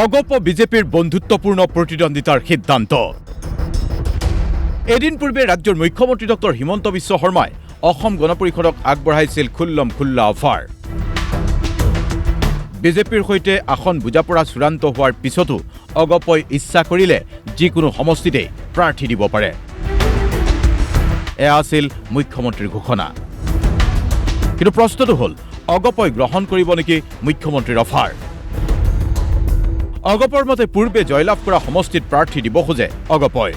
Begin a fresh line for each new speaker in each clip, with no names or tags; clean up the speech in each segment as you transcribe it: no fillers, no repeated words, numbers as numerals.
অগপ বিজেপিৰ বন্ধুত্বপূৰ্ণ প্ৰতিদ্বন্দ্বিতাৰ সিদ্ধান্ত। এদিন পূৰ্বে ৰাজ্যৰ মুখ্যমন্ত্ৰী ডক্টৰ হিমন্ত বিশ্ব শৰ্মাই অসম গণ পৰিষদক আগবঢ়াইছিল খোল্লা অফাৰ। বিজেপিৰ সৈতে আসন বুজাপৰা চূড়ান্ত হোৱাৰ পিছতো অগপই ইচ্ছা কৰিলে যিকোনো সমষ্টিতে প্ৰাৰ্থী দিব পাৰে। এয়া আছিল মুখ্যমন্ত্ৰীৰ ঘোষণা। কিন্তু প্ৰশ্নটো হ'ল অগপই গ্ৰহণ কৰিব নেকি মুখ্যমন্ত্ৰীৰ অফাৰ? অগপৰ মতে পূৰ্বে জয়লাভ কৰা সমষ্টিত প্ৰাৰ্থী দিব খোজে অগপই।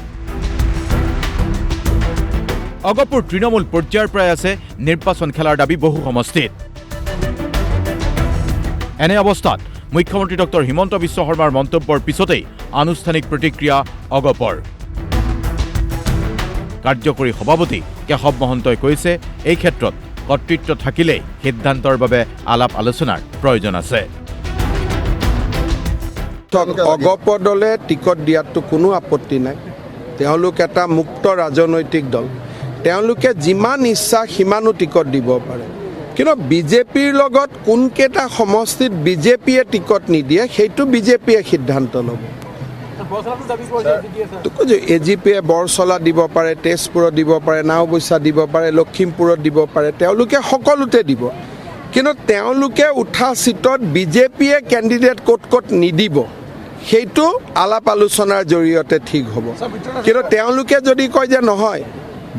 অগপুৰ তৃণমূল পৰ্যায়ৰ পৰাই আছে নিৰ্বাচন খেলাৰ দাবী বহু সমষ্টিত। এনে অৱস্থাত মুখ্যমন্ত্ৰী ডক্টৰ হিমন্ত বিশ্ব শৰ্মাৰ মন্তব্যৰ পিছতেই আনুষ্ঠানিক প্ৰতিক্ৰিয়া অগপৰ। কাৰ্যকৰী সভাপতি কেশৱ মহন্তই কৈছে, এই ক্ষেত্ৰত কৰ্তৃত্ব থাকিলেই সিদ্ধান্তৰ বাবে আলাপ আলোচনাৰ প্ৰয়োজন আছে।
অগপ দলে টিকট দিয়াটো কোনো আপত্তি নাই। তেওঁলোক এটা মুক্ত ৰাজনৈতিক দল। তেওঁলোকে যিমান ইচ্ছা সিমানো টিকট দিব পাৰে। কিন্তু বিজেপিৰ লগত কোনকেইটা সমষ্টিত বিজেপিয়ে টিকট নিদিয়ে সেইটো বিজেপিয়ে সিদ্ধান্ত ল'ব। এজিপিয়ে বৰচলা দিব পাৰে, তেজপুৰত দিব পাৰে, নাওবৈচা দিব পাৰে, লখিমপুৰত দিব পাৰে, তেওঁলোকে সকলোতে দিব। কিন্তু তেওঁলোকে উঠা চিটত বিজেপিয়ে কেণ্ডিডেট ক'ত নিদিব সেইটো আলাপ আলোচনাৰ জৰিয়তে ঠিক হ'ব। কিন্তু তেওঁলোকে যদি কয় যে নহয়,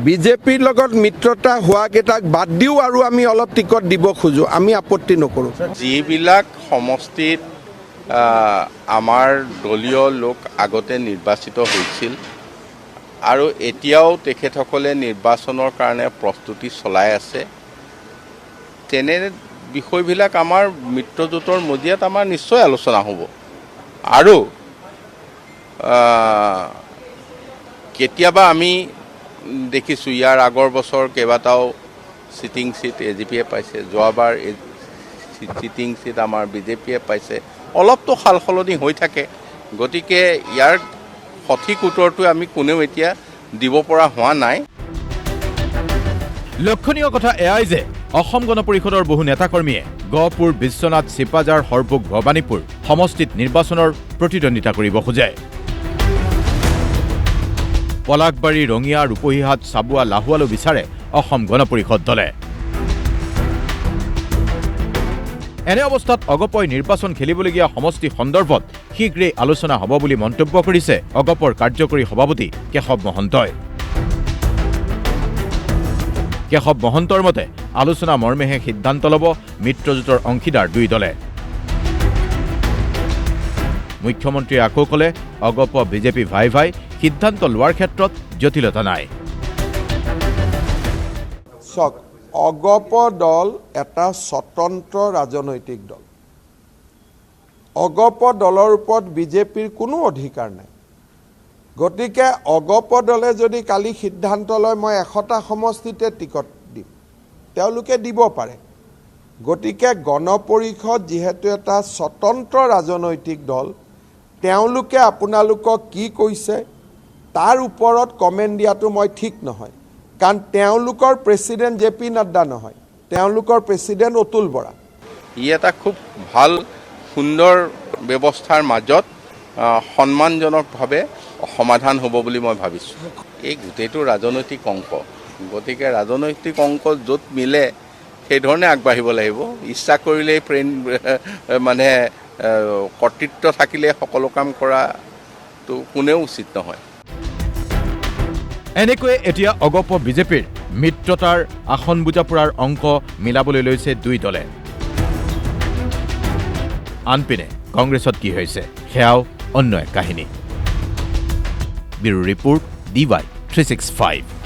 বিজেপিৰ লগত মিত্ৰতা হোৱাকেইটাক বাদ দিও আৰু আমি অলপ টিকট দিব খোজো, আমি আপত্তি নকৰোঁ।
যিবিলাক সমষ্টিত আমাৰ দলীয় লোক আগতে নিৰ্বাচিত হৈছিল আৰু এতিয়াও তেখেতসকলে নিৰ্বাচনৰ কাৰণে প্ৰস্তুতি চলাই আছে, তেনে বিষয়বিলাক আমাৰ মিত্ৰজোঁটৰ মজিয়াত আমাৰ নিশ্চয় আলোচনা হ'ব। আৰু কেতিয়াবা আমি দেখিছোঁ ইয়াৰ আগৰ বছৰ কেইবাটাও চিটিং চিট এজিপিয়ে পাইছে, যোৱাবাৰ চিটিং চিট আমাৰ বিজেপিয়ে পাইছে। অলপতো সাল সলনি হৈ থাকে। গতিকে ইয়াৰ সঠিক উত্তৰটো আমি কোনেও এতিয়া দিব পৰা হোৱা নাই।
লক্ষণীয় কথা এয়াই যে অসম গণ পৰিষদৰ বহু নেতাকৰ্মীয়ে গহপুৰ, বিশ্বনাথ, চিপাঝাৰ, হৰপুক, ভৱানীপুৰ সমষ্টিত নিৰ্বাচনৰ প্ৰতিদ্বন্দ্বিতা কৰিব খোজে। পলাশবাৰী, ৰঙিয়া, ৰূপহীহাট, চাবুৱা, লাহোৱালো বিচাৰে অসম গণ পৰিষদ দলে। এনে অৱস্থাত অগপই নিৰ্বাচন খেলিবলগীয়া সমষ্টি সন্দৰ্ভত শীঘ্ৰেই আলোচনা হ'ব বুলি মন্তব্য কৰিছে অগপৰ কাৰ্যকৰী সভাপতি কেশৱ মহন্তই। কেশৱ মহন্তৰ মতে আলোচনা মৰ্মেহে সিদ্ধান্ত ল'ব মিত্ৰজোঁটৰ অংশীদাৰ দুই দলে। মুখ্যমন্ত্ৰীয়ে আকৌ ক'লে, অগপ বিজেপি ভাই সিদ্ধান্ত লোৱাৰ ক্ষেত্ৰত জটিলতা নাই।
চাওক, অগপ দল এটা স্বতন্ত্ৰ ৰাজনৈতিক দল। অগপ দলৰ ওপৰত বিজেপিৰ কোনো অধিকাৰ নাই। গতিকে অগপ দলে যদি কালি সিদ্ধান্ত লয় মই 100টা সমষ্টিতে টিকট দিম, তেওঁলোকে দিব পাৰে। গতিকে গণ পৰিষদ যিহেতু এটা স্বতন্ত্ৰ ৰাজনৈতিক দল, তেওঁলোকে আপোনালোকক কি কৈছে তাৰ ওপৰত কমেণ্ট দিয়াটো মই ঠিক নহয়। কাৰণ তেওঁলোকৰ প্ৰেছিডেণ্ট জে পি নাড্ডা নহয়, তেওঁলোকৰ প্ৰেছিডেণ্ট অতুল বৰা।
ই এটা খুব ভাল সুন্দৰ ব্যৱস্থাৰ মাজত সন্মানজনকভাৱে সমাধান হ'ব বুলি মই ভাবিছোঁ। এই গোটেইটো ৰাজনৈতিক অংক। গতিকে ৰাজনৈতিক অংক য'ত মিলে সেইধৰণে আগবাঢ়িব লাগিব। ইচ্ছা কৰিলেই মানে কৰ্তৃত্ব থাকিলে সকলো কাম কৰাটো কোনেও উচিত নহয়।
এনেকৈয়ে এতিয়া অগপ বিজেপিৰ মিত্ৰতাৰ আসন বুজাপৰাৰ অংক মিলাবলৈ লৈছে দুই দলে। আনপিনে কংগ্ৰেছত কি হৈছে সেয়াও অন্য এক কাহিনী। Bureau report DY 365।